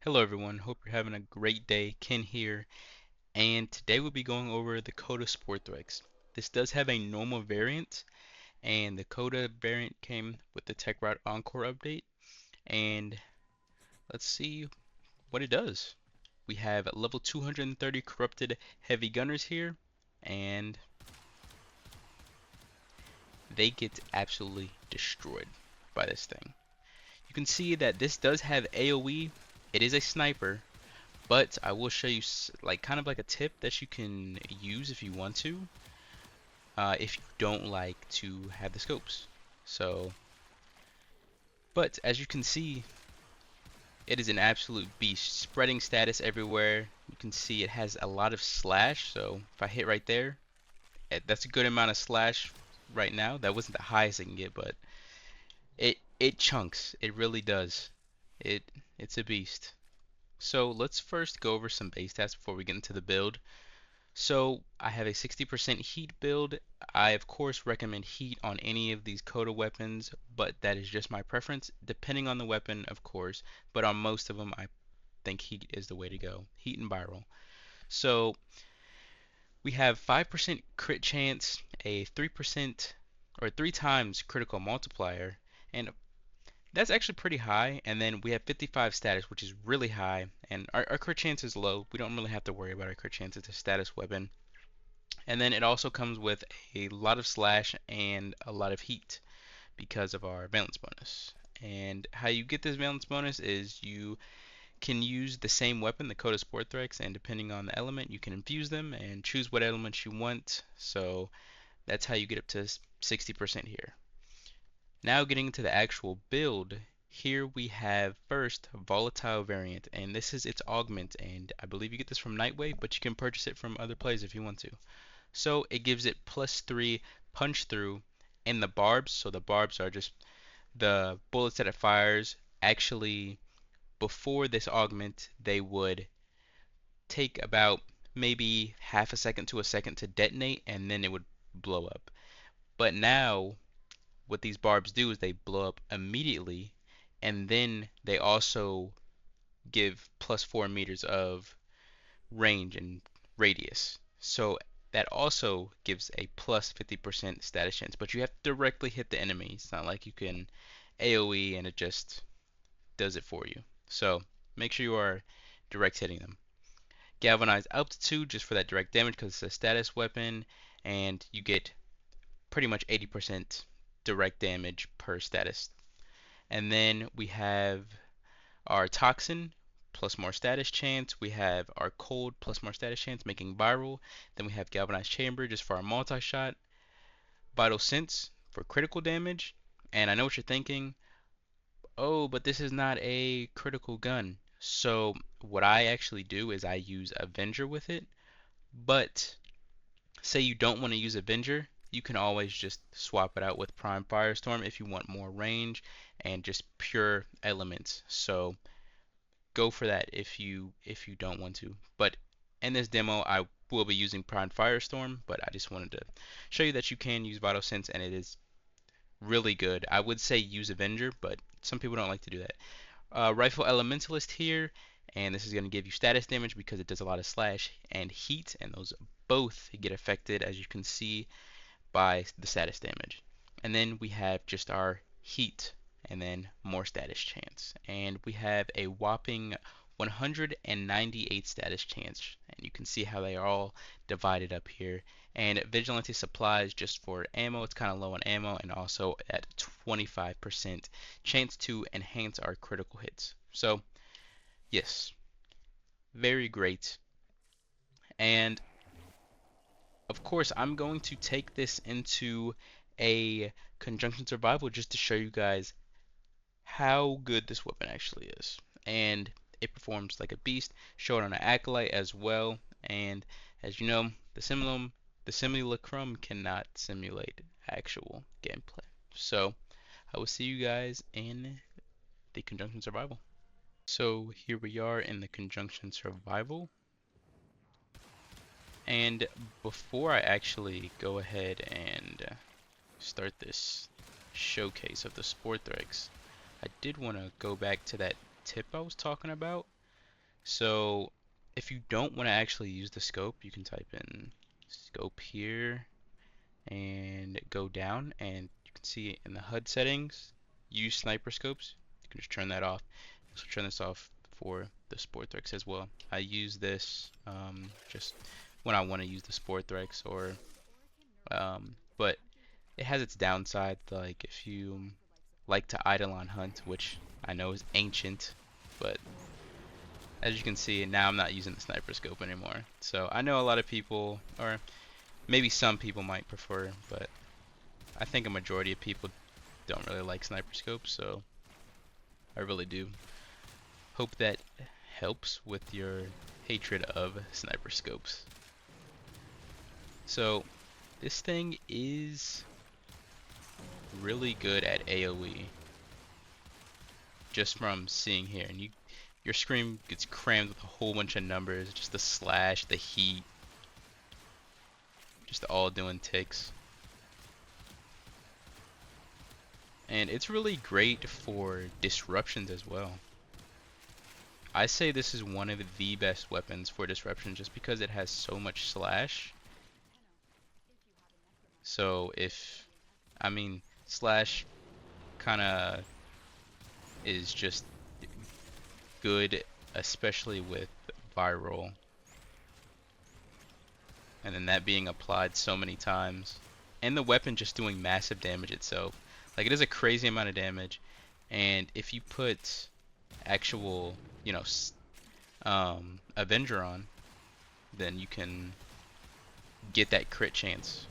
Hello everyone, hope you're having a great day. Ken here, and today we'll be going over the CODA SPOROTHRIX. This does have a normal variant, and the CODA variant came with the Tech Route Encore update, and let's see what it does. We have level 230 corrupted heavy gunners here, and they get absolutely destroyed by this thing. You can see that this does have AoE. It is a sniper, but I will show you like kind of like a tip that you can use if you want to, if you don't like to have the scopes. So, but as you can see, it is an absolute beast, spreading status everywhere. You can see it has a lot of slash, so if I hit right there, that's a good amount of slash right now. That wasn't the highest I can get, but it chunks. It really does. It it's a beast. So let's first go over some base stats before we get into the build. So I have a 60% heat build. I of course recommend heat on any of these CODA weapons, but that is just my preference, depending on the weapon, of course. But on most of them, I think heat is the way to go. Heat and viral. So we have 5% crit chance, a 3% or 3 times critical multiplier, and that's actually pretty high. And then we have 55 status, which is really high, and our crit chance is low. We don't really have to worry about our crit chance. It's a status weapon. And then it also comes with a lot of slash and a lot of heat because of our valence bonus. And how you get this valence bonus is you can use the same weapon, the CODA SPOROTHRIX, and depending on the element, you can infuse them and choose what elements you want. So that's how you get up to 60% here. Now getting into the actual build, here we have first volatile variant, and this is its augment, and I believe you get this from Nightwave, but you can purchase it from other players if you want to. So it gives it +3 punch through in the barbs. So the barbs are just the bullets that it fires. Actually, before this augment, they would take about maybe half a second to a second to detonate, and then it would blow up. But now, what these barbs do is they blow up immediately, and then they also give +4 meters of range and radius. So that also gives a +50% status chance, but you have to directly hit the enemy. It's not like you can AoE and it just does it for you. So make sure you are direct hitting them. Galvanized altitude just for that direct damage because it's a status weapon, and you get pretty much 80% direct damage per status. And then we have our toxin plus more status chance. We have our cold plus more status chance, making viral. Then we have galvanized chamber just for our multi-shot. Vital sense for critical damage. And I know what you're thinking. Oh, but this is not a critical gun. So what I actually do is I use Avenger with it. But say you don't want to use Avenger, you can always just swap it out with Prime Firestorm if you want more range and just pure elements. So go for that if you don't want to. But in this demo, I will be using Prime Firestorm, but I just wanted to show you that you can use Vital Sense, and it is really good. I would say use Avenger, but some people don't like to do that. Rifle Elementalist here, and this is going to give you status damage because it does a lot of slash and heat, and those both get affected, as you can see, by the status damage. And then we have just our heat and then more status chance. And we have a whopping 198 status chance, and you can see how they are all divided up here. And Vigilante supplies just for ammo, it's kind of low on ammo, and also at 25% chance to enhance our critical hits. So yes, very great. And of course, I'm going to take this into a conjunction survival just to show you guys how good this weapon actually is. And it performs like a beast. Show it on an acolyte as well. And as you know, the simulacrum cannot simulate actual gameplay. So I will see you guys in the conjunction survival. So here we are in the conjunction survival. And before I actually go ahead and start this showcase of the SPOROTHRIX, I did want to go back to that tip I was talking about. So if you don't want to actually use the scope, you can type in scope here and go down, and you can see in the HUD settings, use sniper scopes. You can just turn that off. So turn this off for the SPOROTHRIX as well. I use this just when I want to use the SPOROTHRIX, or but it has its downside. Like if you like to Eidolon hunt, which I know is ancient, but as you can see, now I'm not using the sniper scope anymore. So I know a lot of people, or maybe some people might prefer, but I think a majority of people don't really like sniper scopes, so I really do hope that helps with your hatred of sniper scopes. So this thing is really good at AoE, just from seeing here, and your screen gets crammed with a whole bunch of numbers, just the slash, the heat, just all doing ticks. And it's really great for disruptions as well. I say this is one of the best weapons for disruption just because it has so much slash. So slash kind of is just good, especially with viral. And then that being applied so many times. And the weapon just doing massive damage itself. Like, it is a crazy amount of damage. And if you put actual, Avenger on, then you can get that crit chance.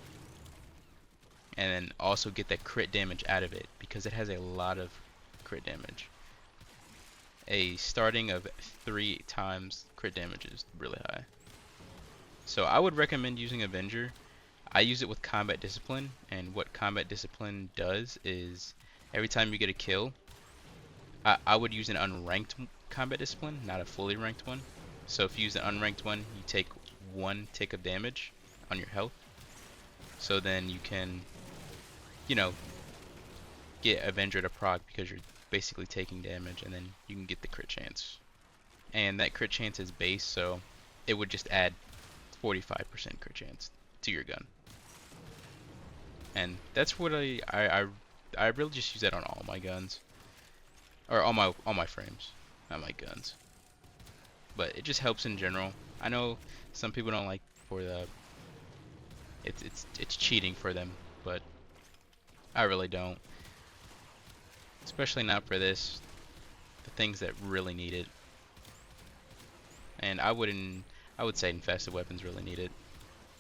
And then also get that crit damage out of it, because it has a lot of crit damage. A starting of 3 times crit damage is really high. So I would recommend using Avenger. I use it with Combat Discipline, and what Combat Discipline does is every time you get a kill, I would use an unranked Combat Discipline, not a fully ranked one. So if you use an unranked one, you take 1 tick of damage on your health. So then you can, get Avenger to proc because you're basically taking damage, and then you can get the crit chance. And that crit chance is base, so it would just add 45% crit chance to your gun. And that's what I really just use that on all my guns, or all my frames, not my guns. But it just helps in general. I know some people don't like for the it's cheating for them, but I really don't. Especially not for this, the things that really need it. And I would say infested weapons really need it,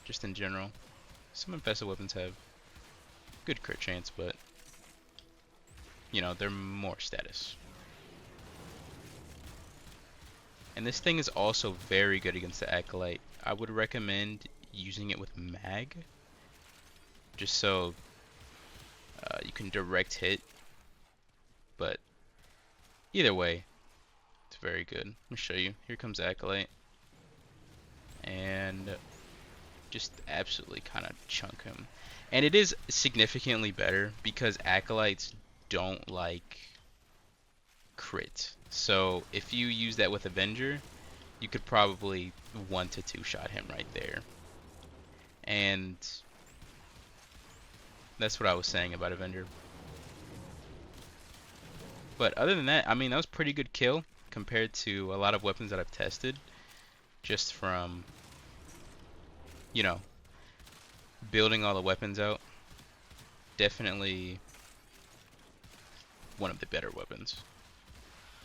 just in general. Some infested weapons have good crit chance, but they're more status. And this thing is also very good against the Acolyte. I would recommend using it with mag, just so you can direct hit. But either way, it's very good. Let me show you. Here comes Acolyte, and just absolutely kind of chunk him. And it is significantly better because Acolytes don't like crit. So if you use that with Avenger, you could probably 1 to 2 shot him right there. And that's what I was saying about Avenger. But other than that, that was a pretty good kill compared to a lot of weapons that I've tested. Just from, building all the weapons out. Definitely one of the better weapons.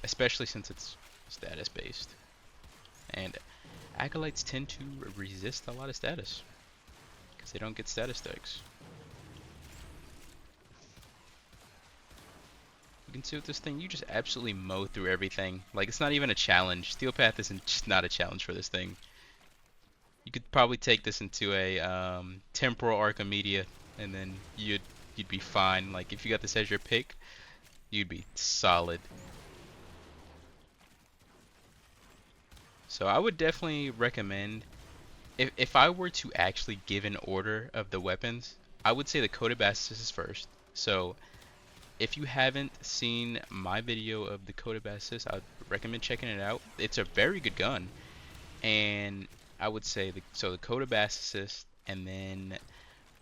Especially since it's status based. And Acolytes tend to resist a lot of status, because they don't get status stacks. You can see with this thing, you just absolutely mow through everything. Like, it's not even a challenge. Steel Path isn't just not a challenge for this thing. You could probably take this into a Temporal Archimedia, and then you'd be fine. Like, if you got this as your pick, you'd be solid. So I would definitely recommend, if I were to actually give an order of the weapons, I would say the CODA is first. So if you haven't seen my video of the CODA, I'd recommend checking it out. It's a very good gun, and I would say the CODA Bass Assist, and then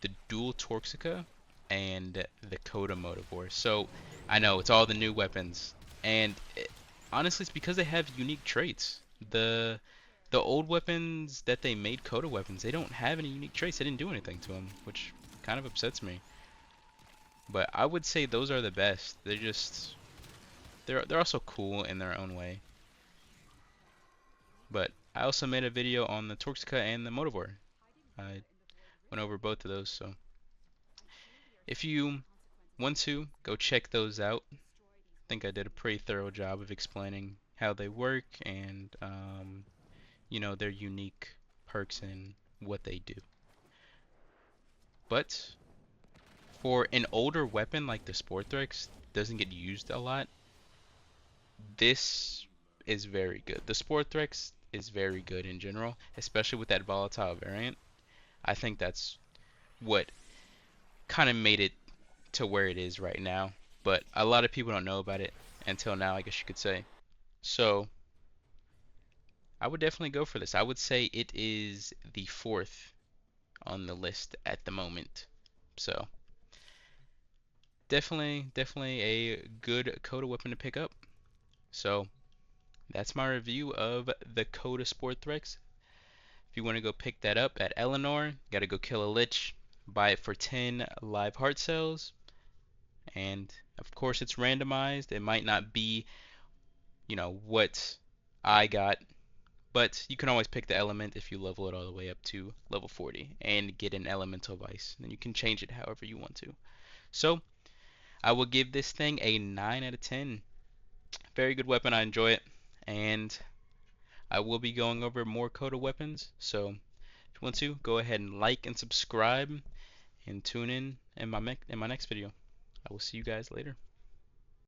the dual Torxica, and the CODA Motivore. So I know it's all the new weapons, and honestly, it's because they have unique traits. The old weapons that they made CODA weapons, they don't have any unique traits. They didn't do anything to them, which kind of upsets me. But I would say those are the best. They're also cool in their own way. But I also made a video on the Torxica and the Motivore. I went over both of those, so if you want to, go check those out. I think I did a pretty thorough job of explaining how they work and their unique perks and what they do. But for an older weapon like the SPOROTHRIX, doesn't get used a lot, this is very good. The SPOROTHRIX is very good in general, especially with that volatile variant. I think that's what kind of made it to where it is right now. But a lot of people don't know about it until now, I guess you could say. So I would definitely go for this. I would say it is the fourth on the list at the moment. So definitely a good CODA weapon to pick up. So that's my review of the CODA SPOROTHRIX. If you want to go pick that up at Eleanor, gotta go kill a lich, buy it for 10 live heart cells, and of course it's randomized. It might not be, what I got, but you can always pick the element if you level it all the way up to level 40 and get an elemental vice. Then you can change it however you want to. So I will give this thing a 9 out of 10. Very good weapon, I enjoy it, and I will be going over more CODA weapons. So if you want to, go ahead and like and subscribe and tune in my next video. I will see you guys later.